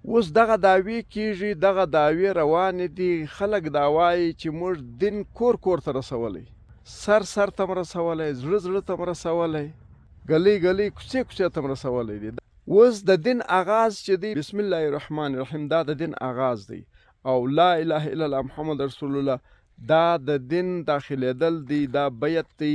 اوس دغه دعوې کېږي، دغه دعوې روانې دي. خلک دا وایي چې موږ دین کور کور ته رسولی، سر سر ته م رسولی، زړه زړه ته م رسولی، ګلۍ ګلۍ کوڅې کوڅې ته م رسولی دی. اوس د دین آغاز چې دی بسم الله الرحمن الرحیم، دا د دین آغاز دی. او لا اله الا الله محمد رسول الله دا د دین داخلېدل دی، دا بیت دی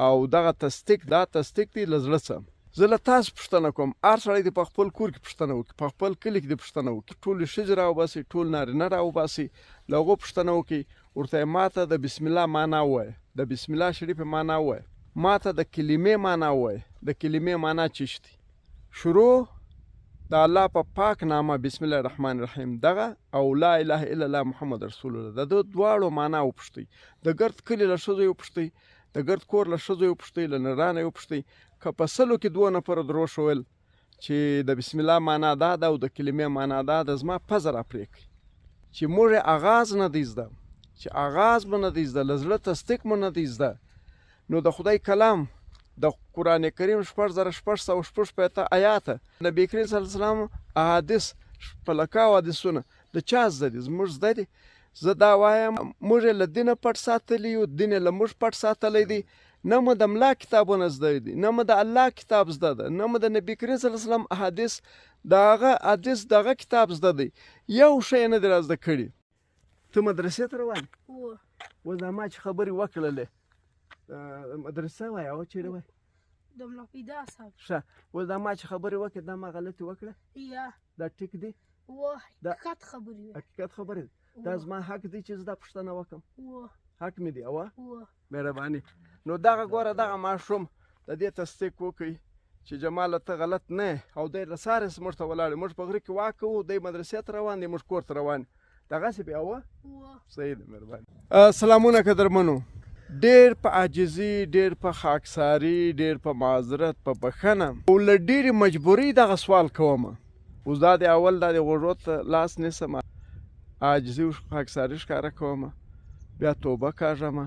او دغه تصدیق، دا تصدیق دی له زړه څخه. زه له تاسو پوښتنه کوم، هر سړی دې په خپل کور کې پوښتنه وکړي، په خپل کلي کې دې پوښتنه وکړي، ټولې ښځې راوباسي، ټول نارینه راوباسي، له هغو پوښتنه وکړي، ورته یې ماته د بسم الله معنا ووایه، د بسم الله شریفې معنا ووایه، ماته د کلمې معنا ووایه، د کلمې معنا څه شي دي. شروع د الله په پاک نامه بسم الله الرحمن الرحیم دغه او لا اله الا الله محمد رسول الله د دواړو معنا وپوښتئ. د ګرد کلي له ښځو یې وپوښتئ، د ګرد کور له ښځو یې وپوښتئ، له نرانو یې وپوښتئ. که په سلو کې 2 نفره دروغ ویل چې د بسم الله معنا دا ده او د کلمې معنا دا ده، زما پزه راپرې کړئ چې موږ یې آغاز نه دی زده، چې آغاز مو نه دی زده، له زړه تصدیق مو نه دی زده. نو د خدای کلام د قرآن کریم 6666 آیاته، نبی کریم صلی الله علیه وسلم احادیث په لکاو حدیثونه د چا زده دي؟ زموږ زده دي. زه دا وایم موږ یې له دینه پټ ساتلی یو، دین یې له موږ پټ ساتلی دی. نه مو د ملا کتابونه زده دي، نه مو د الله کتاب زده ده، نه مو د نبی کریم صلی الله علیه وسلم احادیث دغه حدیث دغه کتاب زده دی. یو شی نه دی را زده کړي. ته مدرسې ته روان یې؟ اوس دا ما چې خبرې وکړلې مدرسه وایه او چېرې وایه؟ د ملا پیدا صاحب. ښه، اوس دا ما چې خبرې وکړې دا ما غلطې وکړه؟ یا دا ټیک دی؟ حقیقت خبرې وي. حقیقت خبرې دی. دا زما حق دی چې زه دا پوښتنه وکړم؟ حق مې دی. اوه مهرباني. نو دغه ګوره دغه ماشوم د دې تصدیق وکړي چې جماله ته غلط نه یې او دی له سارې زموږ ته ولاړ، موږ په غره کې واک کوو، دی مدرسې ته روان دی، موږ کور ته روان یو. دغسې بیا اوه صحیح ده. مهرباني. سلامونه قدرمنو. ډېر په عاجزي، ډېر په خاکساري، ډېر په معذرت، په بښنه او له ډېرې مجبورۍ دغه سوال کومه. اوس دا د اول دا د غوږو ته لاس نیسم، عاجزي او خاکساري ښکاره کومه، بیا توبه کاږمه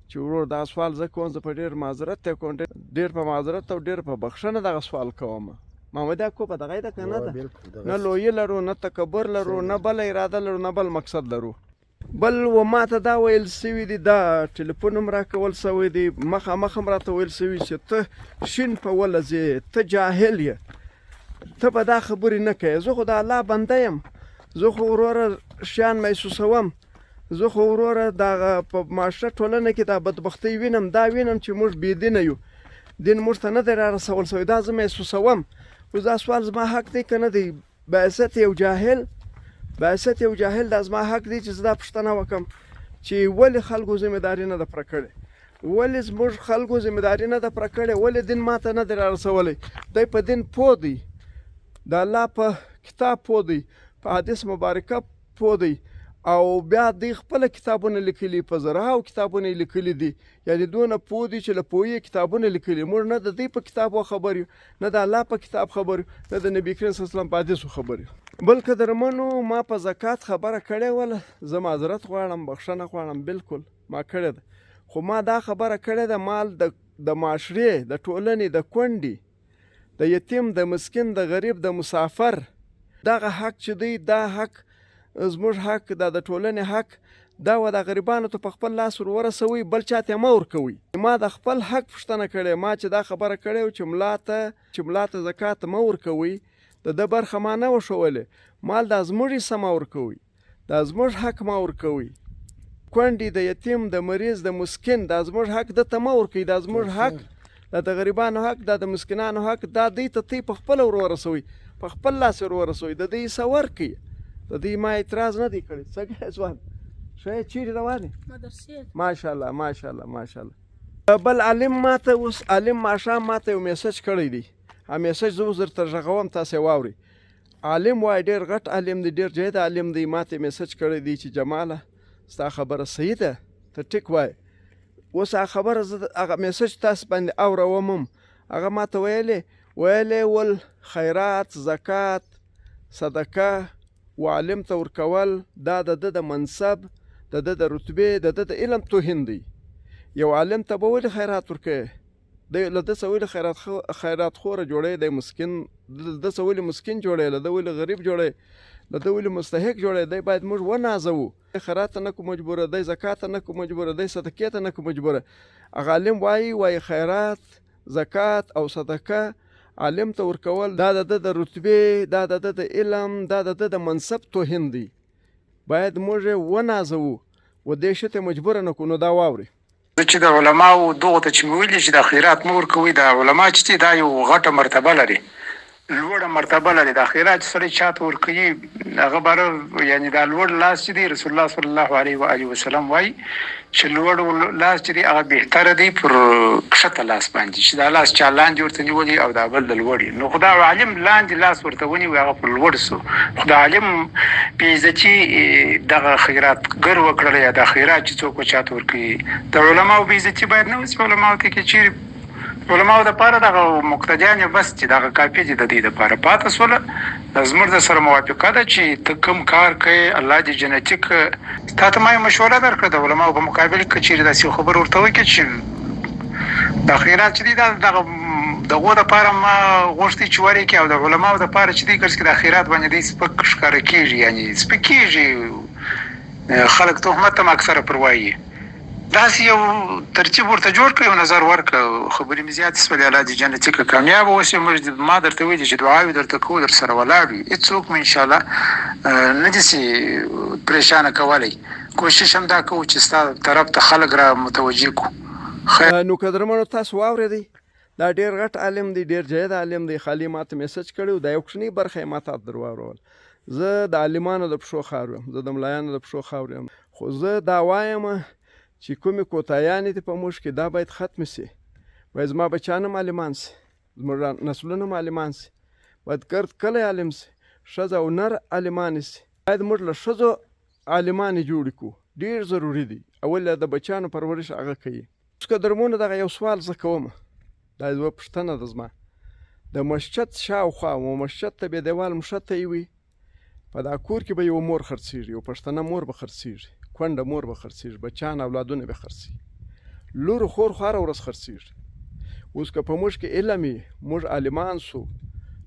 چې ورور دا سوال زه کوم، زه په ډېر معذرت یې کوم، ډېر په معذرت او ډېر په بښنه دغه سوال کومه. محمد یعقوب دغه یې ده که نه ده؟ نه لویي لرو، نه تکبر لرو، نه بله اراده لرو، نه بل مقصد لرو. بل و ما ته دا ویل سوي دي، دا ټلیفون هم راکول سوی دی، مخامخ هم راته ویل سوي چې ته شین په ولځې، ته جاهل یې، ته به دا خبرې نه کوې. زه خو د الله بنده یم، زه خو وروره شیان محسوسوم، زه خو وروره دغه په معاشره ټولنه کې دا بدبختۍ وینم، دا وینم چې موږ بېدینه یو، دین موږ ته نه دی را رسول سوی، دا زه محسوسوم. اوس دا سوال زما حق دی که نه دی؟ بعثت یو جاهل، بعثت یو جاهل دا زما حق دی چې زه دا پوښتنه وکړم چې ولې خلکو ذمهداري نه ده پوره کړې، ولې زموږ خلکو ذمهداري نه ده پوره کړې، ولې دین ماته نه دی را رسولی. دی په دین پوه دی، د الله په کتاب پوه دی، په حدیث مبارکه پوه دی، او بیا دی خپله کتابونه لیکلي، په زرهاو کتابونه یې لیکلي دي، یعنې دونه پوه دی چې له پوهې کتابونه لیکلي. موږ نه د دوی په کتاب خبر یو، نه د الله په کتاب خبر یو، نه د نبي کریم صلی الله علیه وسلم په حدیثو خبر یو. بل قدرمنو، ما په زکات خبره کړې وله، زه معذرت غواړم، بخښنه غواړم، بالکل ما کړې ده، خو ما دا خبره کړې ده مال د معاشرې، د ټولنې، د کونډې، د یتیم، د مسکین، د غریب، د مسافر دغه حق چې دی، دا حق زموږ حق، دا د ټولنې حق، دا و د غریبانو ته په خپل لاس ور ورسوئ، بل چا ته یې مه ورکوئ. ما د خپل حق پوښتنه کړې، ما چې دا خبره کړې وه چې ملا ته زکات مه ورکوئ، د ده برخه ما نه وه ښولې، مال دا زموږ حصه مه ورکوئ، دا زموږ حق مه ورکوئ. کونډې، د یتیم، د مریض، د مسکین، دا زموږ حق ده ته مه ورکوئ، دا زموږ حق، دا د غریبانو حق، دا د مسکینانو حق، دا دوی ته تی په خپله ور ورسوئ، په خپل لاس ور ورسوئ، د دوی حصه ورکړئ. د دوی ما اعتراض نه دی کړی. څنګه ځوان ښه یې؟ چیرې روان یې؟ مدرسې. ماشاءالله ماشاءالله ماشاءالله. بل عالم ماته اوس عالم ماښام ماته یو میسج کړی دی، میسج زه اوس درته غږوم، تاسې واورئ. عالم وایي، ډېر غټ عالم دی، ډېر جید عالم دی، ماته میسج کړی دی چې جماله ستا خبره صحیح ده، ته ټیک وایې. اوس هغه خبره زه هغه میسج تاسې باندې اوروم هم. هغه ماته ویلې ول خیرات، زکات، صدقه و عالم ته ورکول دا د ده د منصب، د ده د رتبې، د ده د علم توهین دی. یو عالم ته به ولې خیرات ورکوې؟ دی له ده څه ولې خیرات خوره جوړی دی مسکین ده څه ولې مسکین جوړی له ده ولې غریب جوړی له ده ولې مستحق جوړی دی باید موږ ونازوو خیرات ته نه کو مجبوره دی زکات ته نه کو مجبوره دی صدقې ته نه کو مجبوره هغه عالم وایي خیرات زکات او صدقه عالم ته ورکول دا د ده د رتبې دا د ده د علم دا د ده د منصب توهین دی باید موږ ونازوو و دې شي ته مجبوره نه کړو نو دا واورئ چې د علماو دغو ته چې مې ویلي چې د خیرات مه ورکوئ دا علما چې دي دا یو غټه مرتبه لري لوړه مرتبه لري د خیرات چې سړی چاته ورکوي هغه باره یعنې دا لوړ لاس چې دی رسول الله صلی الله علیه و آله وسلم وایي چې لوړ لاس چې دی هغه بهتره دی پر کښته لاس باندې چې دا لاس چا لاندې ورته نیولي او دا بل د لوړ نو خو دا عالم لاندې لاس ورته ونیوي هغه پر لوړ سو خو دا عالم بېعزتي دغه خیراتګر وکړله یا دا خیرات چې څوک چاته ورکوي د علماو بېعزتي باید نه وسي علماو ته کې چیرې علماو دپاره دغه مقتدیان یې بس چې دغه کافي دي د دې دپاره پاته سوله زموږ د سره موافقه ده چې ته کوم کار کوې الله دې جنتي که تا ته ما یې مشوره درکړه د علماو په مقابل کې که چیرې داسې یو خبر ورته وکړې چې دا خیرات چې دی دا دغه دغو دپاره ما غوښتي چې ورکړي او د علماو دپاره چې دی ګرځي که دا خیرات باندې دی سپک ښکاره کېږي یعنې سپکېږي خلک تهمت هم اکثره پر وایي داسې یو ترتیب ورته جوړ کړه یو نظر ورکړه خبرې مې زیاتې شولې الله دې جنتي که کامیابه اوسې موږ ما درته ویلي چې دعاوې درته کوو در سره ولاړ وي هېڅوک مو انشاءالله نه دي سي پریشانه کولی کوشش هم دا کوو چې ستا طرف ته خلک را متوجه کړو نو قدرمنو تاسو واورېدئ دا ډېر غټ عالم دی ډېر جید عالم دی خالي ماته میسج کړی دا یو کوچنۍ برخه یې ما ته در واورول زه د عالمانو د پښو خاور یم زه د ملایانو د پښو خاور یم خو زه دا وایم چې کومې کوتاهیانې دي په موږ کې دا باید ختمې سي باید زما بچیان هم عالمان سي زموږ نسلونه هم عالمان سي باید ګرد کلی عالم سي ښځه او نر عالمانې سي باید موږ له ښځو عالمانې جوړې کړو ډېر ضروري دی اول د بچیانو پرورش هغه کوي اوس که درمونه دغه یو سوال زه کوم دا یوه پوښتنه ده زما د مسجد شاوخوا و مسجد ته بې دیوال مښته یې وي په دا کور کې به یو مور خرڅېږي یو پښتنه مور به خرڅېږي کونډه مور به خرڅېږي بچیان اولادونه به خرڅېږي لور خور خو هره ورځ خرڅېږي اوس که په موږ کې علم وي موږ عالمان سو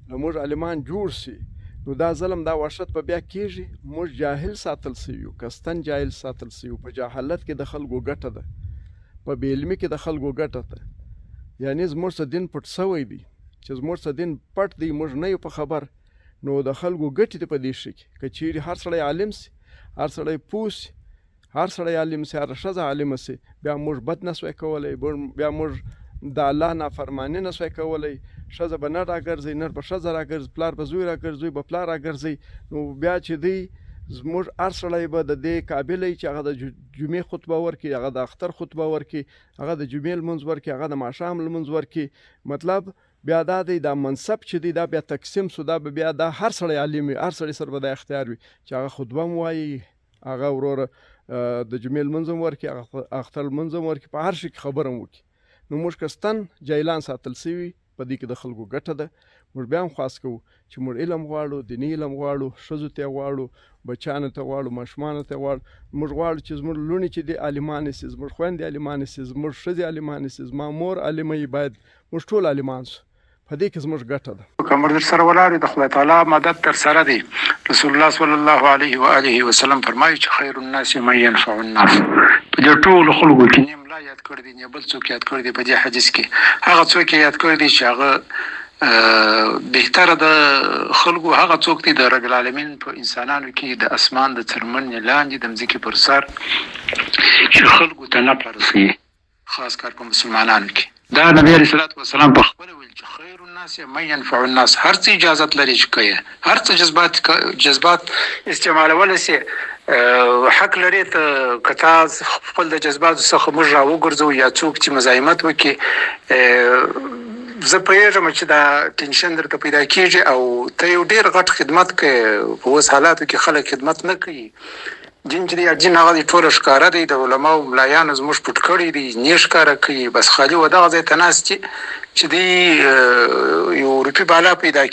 له موږ عالمان جوړ سي نو دا ظلم دا وحشت به بیا کېږي موږ جاهل ساتل سوي یو کستن جاهل ساتل سوي یو په جهالت کې د خلکو ګټه ده په بې علمي کې د خلکو ګټه ده یعنې زموږ څه دین پټ سوی دی چې زموږ څه دین پټ دی موږ نه یو په خبر نو د خلکو ګټې دي په دې شي کې که چیرې هر سړی عالم سي هر سړی پوه سي هر سړی عالم سي هر ښځه عالمه سي بیا موږ بد نه سوی کولی بیا موږ د الله نافرماني نه سوی کولی ښځه به نر راګرځئ نر به ښځه راګرځي پلار به زوی راګرځي زوی به پلار راګرځي نو بیا چې دی زموږ هر سړی به د دې قابل وي چې هغه د جمعې خطبه ورکړي هغه د اختر خطبه ورکړي هغه د جمعې لمونځ ورکړي هغه د ماښام لمونځ ورکړي مطلب بیا دا دی دا منصب چې دی دا بیا تقسیم سو دا به بیا دا هر سړی عالم وي هر سړی سره به دا اختیار وي چې هغه خطبه هم وایي هغه وروره د جمعې لمونځ هم ورکړي هغه اختر لمونځ هم ورکړي په هر شي کې خبره هم وکړي نو موږ که ستن جاهلان ساتل سوي په دې کې د خلکو ګټه ده موږ بیا هم خواست کوو چې موږ علم غواړو دیني علم غواړو ښځو ته یې غواړو بچیانو ته غواړو ماشومانو ته غواړو موږ غواړو چې زموږ لوڼې چې دي عالمانې سي زموږ خویندې عالمانې سي زموږ ښځې عالمانې سي زما مور عالمه وي باید موږ ټول عالمان سو په دې کې زموږ ګټه ده که موږ در سره ولاړ یو د خدای تعالی مدد در سره دی رسول الله صلی الله علیه و آله وسلم فرمایي چې خیر الناس من ینفع الناس په دې ټولو خلکو کې نه ملا یاد کړی دی نه بل څوک یاد کړی دی په دې حدیث کې هغه څوک یاد کړی دی چې هغه بهتره د خلکو هغه څوک دی د رب العالمین په انسانانو کې د اسمان د څرمنې لاندې د مځکې پر سر چې خلکو ته نفع رسوي خاص کار په مسلمانانو کې دا نبی علیه الصلاة والسلام په خپله ویل چې خیر الناس من ینفع الناس هر څه اجازت لري چې کوي هر څه جذبات استعمالولی سي حق لري ته که تا خپل د جذباتو څخه موږ راوګرځو یا څوک چې مزاحمت وکړي زه پوهېږم چې دا ټینشن درته پیدا کېږي او ته یو ډېر غټ خدمت کوې په اوس حالاتو کې خلک خدمت نه کوي دین چې دی دین هغه دی ټوله ښکاره دی د علماو ملایانو زموږ پټ کړي دي نه ښکاره کوي بس خالي و دغه ځای ته ناست چې دی یو روپۍ بالا پیدا